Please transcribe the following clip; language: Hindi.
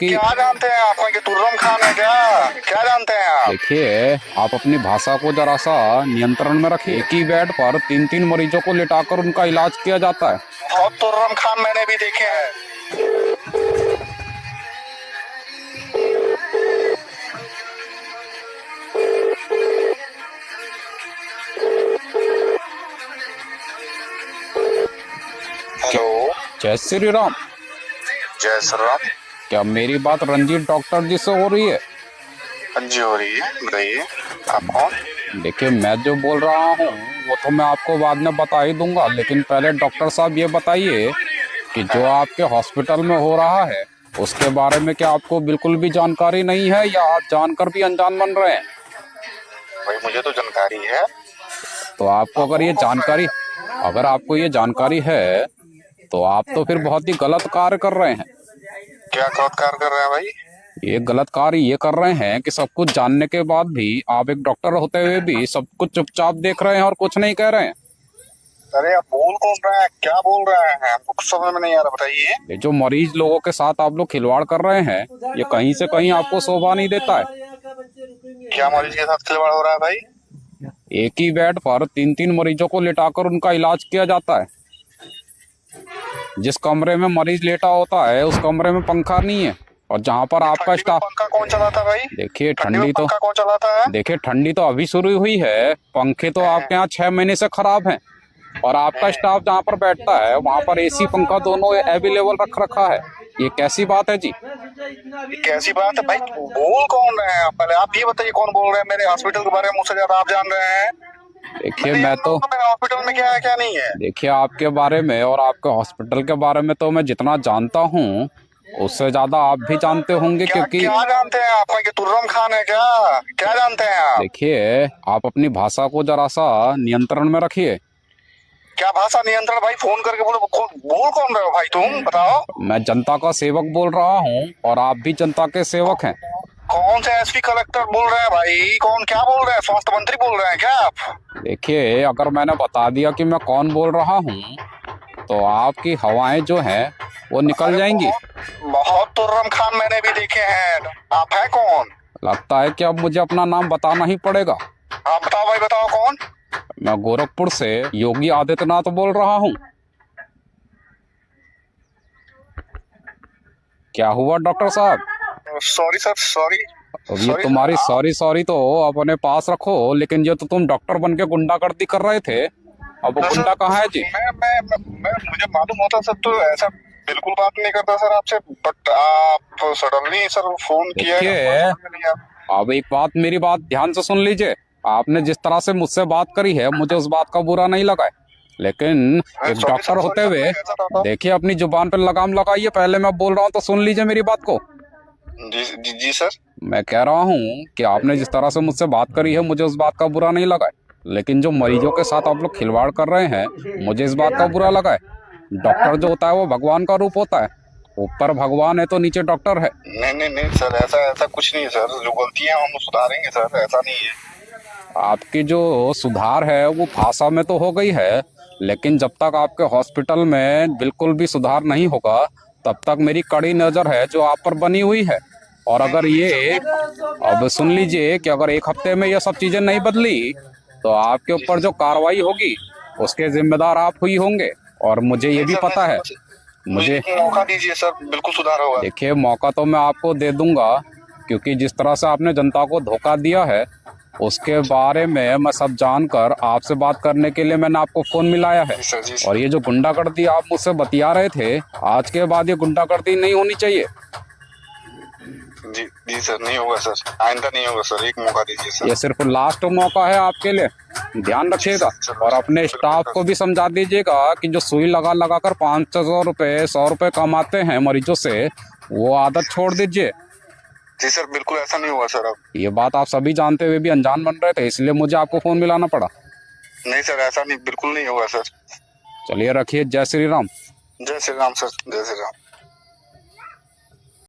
क्योंकि क्या जानते हैं आप? कोई तुर्रम खान है क्या? क्या जानते हैं आप? देखिए, आप अपनी भाषा को जरा सा नियंत्रण में रखिए। एक ही बेड पर 3-3 मरीजों को लिटाकर उनका इलाज किया जाता है। बहुत तुर्रम खान मैंने भी देखे हैं। हेलो। जय श्री राम। जय श्री राम। क्या मेरी बात रंजीत डॉक्टर जी से हो रही है? हाँ जी, हो रही है। बताइए, आप कौन? देखिए, मैं जो बोल रहा हूँ वो तो मैं आपको बाद में बता ही दूंगा, लेकिन पहले डॉक्टर साहब ये बताइए कि जो आपके हॉस्पिटल में हो रहा है उसके बारे में क्या आपको बिल्कुल भी जानकारी नहीं है, या आप जानकर भी अनजान बन रहे हैं? भाई, मुझे तो जानकारी है। तो आपको अगर आपको ये जानकारी है तो आप तो फिर बहुत ही गलत कार्य कर रहे हैं। क्या चमत्कार कर रहे हैं भाई? ये गलत कार्य ये कर रहे हैं कि सब कुछ जानने के बाद भी आप एक डॉक्टर होते हुए भी सब कुछ चुपचाप देख रहे हैं और कुछ नहीं कह रहे हैं। अरे, आप बोल कौन रहे हैं? क्या बोल रहे हैं? हमको कुछ समझ में नहीं आ रहा, बताइए। ये जो मरीज लोगों के साथ आप लोग खिलवाड़ कर रहे हैं, ये कहीं से कहीं आपको शोभा नहीं देता है। क्या मरीज के साथ खिलवाड़ हो रहा है भाई? एक ही बेड पर 3-3 मरीजों को लिटाकर उनका इलाज किया जाता है। जिस कमरे में मरीज लेटा होता है उस कमरे में पंखा नहीं है, और जहाँ पर आपका स्टाफ पंखा कौन चलाता भाई? देखिए ठंडी में ठंडी तो पंखा कौन चलाता है? देखिए ठंडी तो अभी शुरू हुई है। पंखे तो आपके यहाँ 6 महीने से खराब हैं, और आपका स्टाफ जहाँ पर बैठता है वहाँ पर एसी पंखा दोनों अवेलेबल रख रखा है। ये कैसी बात है जी? ये कैसी बात है भाई? बोल कौन रहे हैं आप? पहले आप ये बताइए, कौन बोल रहे हैं? मेरे हॉस्पिटल के बारे में मुझसे ज्यादा आप जान रहे हैं। देखिए, मैं तो मेरे हॉस्पिटल में क्या है क्या नहीं है। देखिए आपके बारे में और आपके हॉस्पिटल के बारे में तो मैं जितना जानता हूँ उससे ज्यादा आप भी जानते होंगे, क्या क्योंकि क्या जानते हैं आप? कोई तुर्रम खान है क्या? क्या जानते हैं आप? देखिए, आप अपनी भाषा को जरा सा नियंत्रण में रखिए। क्या भाषा नियंत्रण भाई? फोन करके बोलो। बोल कौन रहे हो भाई? तुम बताओ। मैं जनता का सेवक बोल रहा हूँ और आप भी जनता के सेवक हैं। कौन से एसपी कलेक्टर बोल रहे हैं भाई? कौन क्या बोल रहे हैं? स्वास्थ्य मंत्री बोल रहे हैं क्या आप? देखिए, अगर मैंने बता दिया कि मैं कौन बोल रहा हूँ तो आपकी हवाएं जो हैं वो निकल जाएंगी। बहुत तुर्रम खान मैंने भी देखे हैं। आप है कौन? लगता है कि अब मुझे अपना नाम बताना ही पड़ेगा। आप बताओ भाई, बताओ कौन? मैं गोरखपुर से योगी आदित्यनाथ बोल रहा हूँ। क्या हुआ डॉक्टर साहब? Sorry sir, sorry. अब ये तुम्हारी सॉरी तो अपने पास रखो, लेकिन ये तो तुम डॉक्टर बन के गुंडागर्दी कर रहे थे, अब वो गुंडा कहाँ है जी? मैं मुझे मालूम होता सर तो ऐसा बिल्कुल बात नहीं करता सर आपसे, बट आप सडनली सर फोन किया है। देखिए, अब एक बात, मेरी बात ध्यान से सुन लीजिए। आपने जिस तरह से मुझसे बात करी है मुझे उस बात का बुरा नहीं लगा है, लेकिन एक डॉक्टर होते हुए देखिए अपनी जुबान पर लगाम लगाइए। पहले मैं बोल रहा हूँ तो सुन लीजिए मेरी बात को। जी सर। मैं कह रहा हूँ कि आपने जिस तरह से मुझसे बात करी है मुझे उस बात का बुरा नहीं लगा है, लेकिन जो मरीजों के साथ आप लोग खिलवाड़ कर रहे हैं मुझे इस बात का बुरा लगा है। डॉक्टर जो होता है वो भगवान का रूप होता है। ऊपर भगवान है तो नीचे डॉक्टर है। नहीं नहीं नहीं सर, ऐसा ऐसा कुछ नहीं है सर। जो गलतियां हम सुधारेंगे सर, ऐसा नहीं है। आपकी जो सुधार है वो भाषा में तो हो गई है, लेकिन जब तक आपके हॉस्पिटल में बिल्कुल भी सुधार नहीं होगा तब तक मेरी कड़ी नज़र है जो आप पर बनी हुई है। और अगर ये, अब सुन लीजिए कि अगर एक हफ्ते में ये सब चीज़ें नहीं बदली तो आपके ऊपर जो कार्रवाई होगी उसके जिम्मेदार आप हुई होंगे। और मुझे ये भी पता है, मुझे मौका दीजिए सर, बिल्कुल सुधार होगा। देखिए, मौका तो मैं आपको दे दूंगा, क्योंकि जिस तरह से आपने जनता को धोखा दिया है उसके बारे में मैं सब जानकर आपसे बात करने के लिए मैंने आपको फोन मिलाया है। जी सर। और ये जो गुंडागर्दी आप मुझसे बतिया रहे थे, आज के बाद ये गुंडागर्दी नहीं होनी चाहिए। जी सर, नहीं होगा सर, आइंदा नहीं होगा सर। एक मौका दीजिए सर। ये सिर्फ लास्ट मौका है आपके लिए, ध्यान रखिएगा। और अपने स्टाफ को भी समझा दीजिएगा कि जो सुई लगा लगा कर 500 रुपये 100 रुपये कमाते हैं मरीजों से, वो आदत छोड़ दीजिए। जी सर, बिल्कुल ऐसा नहीं हुआ सर। अब ये बात आप सभी जानते हुए भी अनजान बन रहे थे, इसलिए मुझे आपको फोन मिलाना पड़ा। नहीं सर, ऐसा नहीं, बिल्कुल नहीं होगा सर। चलिए, रखिए। जय श्री राम। जय श्री राम सर, जय श्री राम।